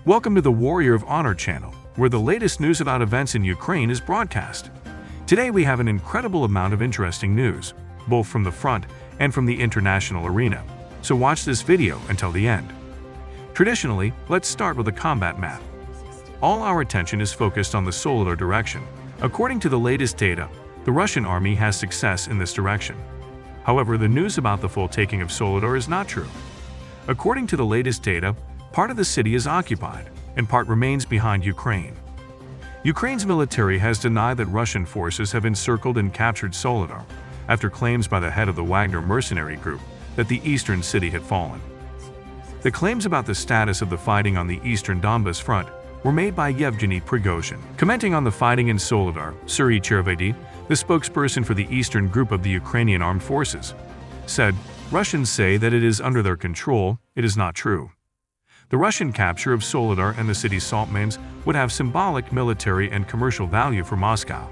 Welcome to the Warrior of Honor channel, where the latest news about events in Ukraine is broadcast. Today we have an incredible amount of interesting news, both from the front and from the international arena, so watch this video until the end. Traditionally, let's start with a combat map. All our attention is focused on the Soledar direction. According to the latest data, the Russian army has success in this direction. However, the news about the full taking of Soledar is not true. According to the latest data, part of the city is occupied, and part remains behind Ukraine. Ukraine's military has denied that Russian forces have encircled and captured Soledar, after claims by the head of the Wagner mercenary group that the eastern city had fallen. The claims about the status of the fighting on the eastern Donbas front were made by Yevgeny Prigozhin. Commenting on the fighting in Soledar, Suri Chervedi, the spokesperson for the eastern group of the Ukrainian armed forces, said, "Russians say that it is under their control. It is not true." The Russian capture of Soledar and the city's salt mines would have symbolic military and commercial value for Moscow.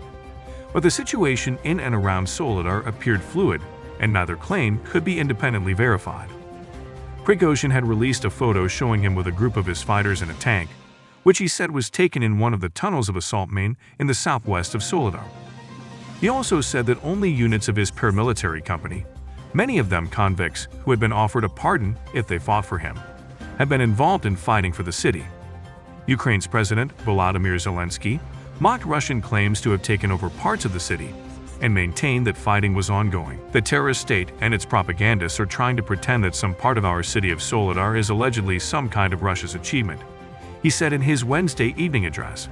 But the situation in and around Soledar appeared fluid, and neither claim could be independently verified. Prigozhin had released a photo showing him with a group of his fighters in a tank, which he said was taken in one of the tunnels of a salt mine in the southwest of Soledar. He also said that only units of his paramilitary company, many of them convicts who had been offered a pardon if they fought for him, had been involved in fighting for the city. Ukraine's President Volodymyr Zelensky mocked Russian claims to have taken over parts of the city and maintained that fighting was ongoing. The terrorist state and its propagandists are trying to pretend that some part of our city of Soledar is allegedly some kind of Russia's achievement, he said in his Wednesday evening address.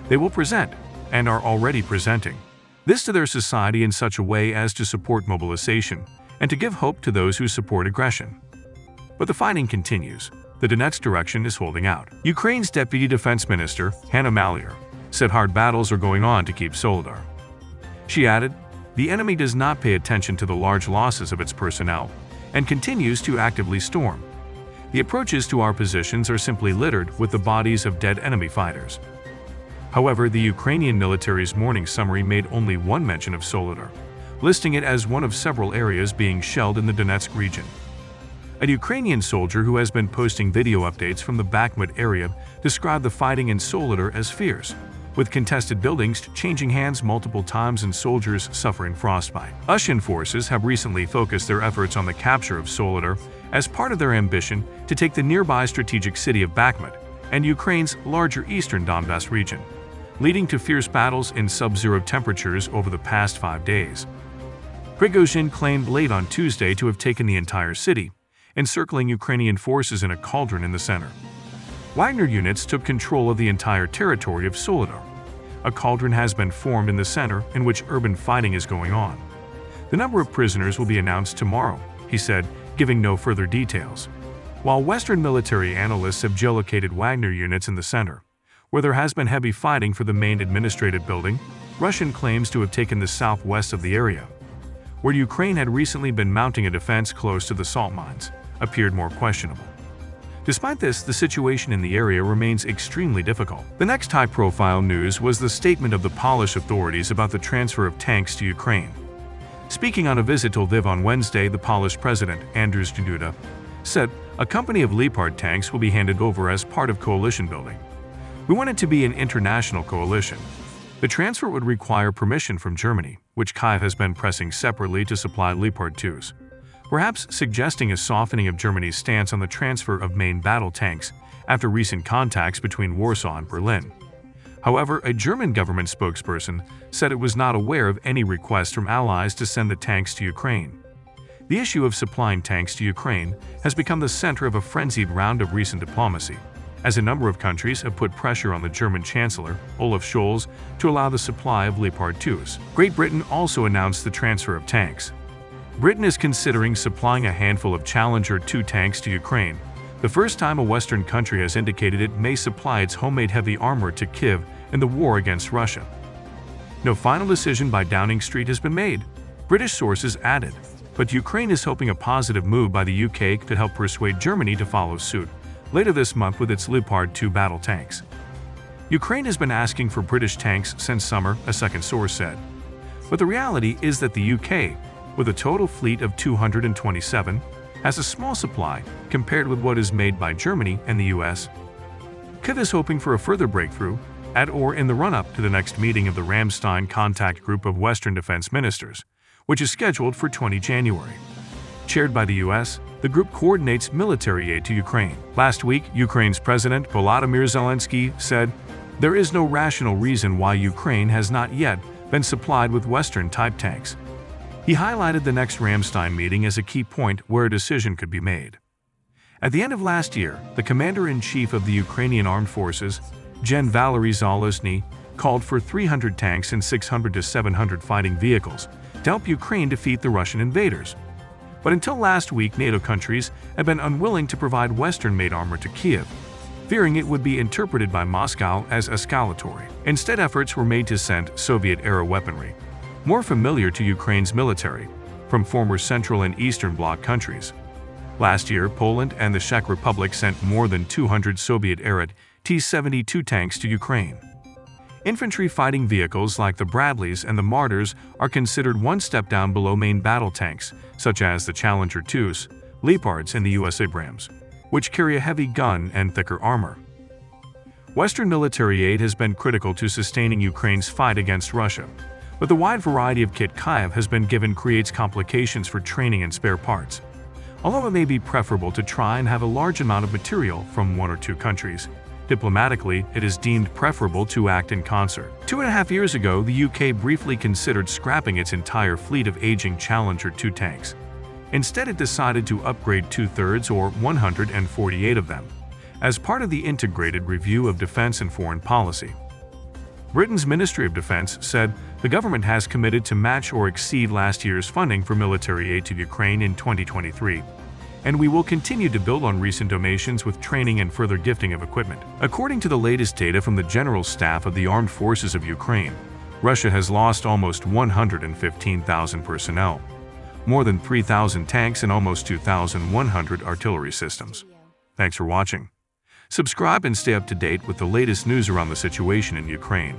They will present, and are already presenting, this to their society in such a way as to support mobilization and to give hope to those who support aggression. But the fighting continues. The Donetsk direction is holding out. Ukraine's Deputy Defense Minister, Hanna Maliar, said hard battles are going on to keep Soledar. She added, "The enemy does not pay attention to the large losses of its personnel and continues to actively storm. The approaches to our positions are simply littered with the bodies of dead enemy fighters." However, the Ukrainian military's morning summary made only one mention of Soledar, listing it as one of several areas being shelled in the Donetsk region. A Ukrainian soldier who has been posting video updates from the Bakhmut area described the fighting in Soledar as fierce, with contested buildings changing hands multiple times and soldiers suffering frostbite. Russian forces have recently focused their efforts on the capture of Soledar as part of their ambition to take the nearby strategic city of Bakhmut and Ukraine's larger eastern Donbas region, leading to fierce battles in sub-zero temperatures over the past 5 days. Prigozhin claimed late on Tuesday to have taken the entire city, encircling Ukrainian forces in a cauldron in the center. Wagner units took control of the entire territory of Soledar. A cauldron has been formed in the center in which urban fighting is going on. The number of prisoners will be announced tomorrow, he said, giving no further details. While Western military analysts have geolocated Wagner units in the center, where there has been heavy fighting for the main administrative building, Russian claims to have taken the southwest of the area, where Ukraine had recently been mounting a defense close to the salt mines, appeared more questionable. Despite this, the situation in the area remains extremely difficult. The next high-profile news was the statement of the Polish authorities about the transfer of tanks to Ukraine. Speaking on a visit to Lviv on Wednesday, the Polish president, Andrzej Duda, said a company of Leopard tanks will be handed over as part of coalition building. "We want it to be an international coalition. The transfer would require permission from Germany, which Kyiv has been pressing separately to supply Leopard 2s. Perhaps suggesting a softening of Germany's stance on the transfer of main battle tanks after recent contacts between Warsaw and Berlin. However, a German government spokesperson said it was not aware of any request from allies to send the tanks to Ukraine. The issue of supplying tanks to Ukraine has become the center of a frenzied round of recent diplomacy, as a number of countries have put pressure on the German Chancellor, Olaf Scholz, to allow the supply of Leopard 2s. Great Britain also announced the transfer of tanks. Britain is considering supplying a handful of Challenger 2 tanks to Ukraine, the first time a Western country has indicated it may supply its homemade heavy armor to Kyiv in the war against Russia. No final decision by Downing Street has been made, British sources added, but Ukraine is hoping a positive move by the UK could help persuade Germany to follow suit later this month with its Leopard 2 battle tanks. Ukraine has been asking for British tanks since summer, a second source said. But the reality is that the UK, with a total fleet of 227, has a small supply compared with what is made by Germany and the US. Kyiv is hoping for a further breakthrough at or in the run-up to the next meeting of the Ramstein Contact Group of Western Defense Ministers, which is scheduled for 20 January. Chaired by the U.S., the group coordinates military aid to Ukraine. Last week, Ukraine's President Volodymyr Zelensky said, "There is no rational reason why Ukraine has not yet been supplied with Western-type tanks." He highlighted the next Ramstein meeting as a key point where a decision could be made. At the end of last year, the Commander-in-Chief of the Ukrainian Armed Forces, Gen. Valery Zaluzhny, called for 300 tanks and 600 to 700 fighting vehicles to help Ukraine defeat the Russian invaders. But until last week, NATO countries had been unwilling to provide Western-made armor to Kyiv, fearing it would be interpreted by Moscow as escalatory. Instead, efforts were made to send Soviet-era weaponry, more familiar to Ukraine's military, from former Central and Eastern Bloc countries. Last year, Poland and the Czech Republic sent more than 200 Soviet-era T-72 tanks to Ukraine. Infantry fighting vehicles like the Bradleys and the Martyrs are considered one step down below main battle tanks, such as the Challenger 2s, Leopards, and the US Abrams, which carry a heavy gun and thicker armor. Western military aid has been critical to sustaining Ukraine's fight against Russia, but the wide variety of kit Kyiv has been given creates complications for training and spare parts. Although it may be preferable to try and have a large amount of material from one or two countries, diplomatically, it is deemed preferable to act in concert. 2.5 years ago, the UK briefly considered scrapping its entire fleet of aging Challenger 2 tanks. Instead, it decided to upgrade 2/3 or 148 of them, as part of the integrated review of defense and foreign policy. Britain's Ministry of Defense said the government has committed to match or exceed last year's funding for military aid to Ukraine in 2023. And we will continue to build on recent donations with training and further gifting of equipment. According to the latest data from the General Staff of the Armed Forces of Ukraine, Russia has lost almost 115,000 personnel, more than 3,000 tanks, and almost 2,100 artillery systems. Thanks for watching. Subscribe and stay up to date with the latest news around the situation in Ukraine.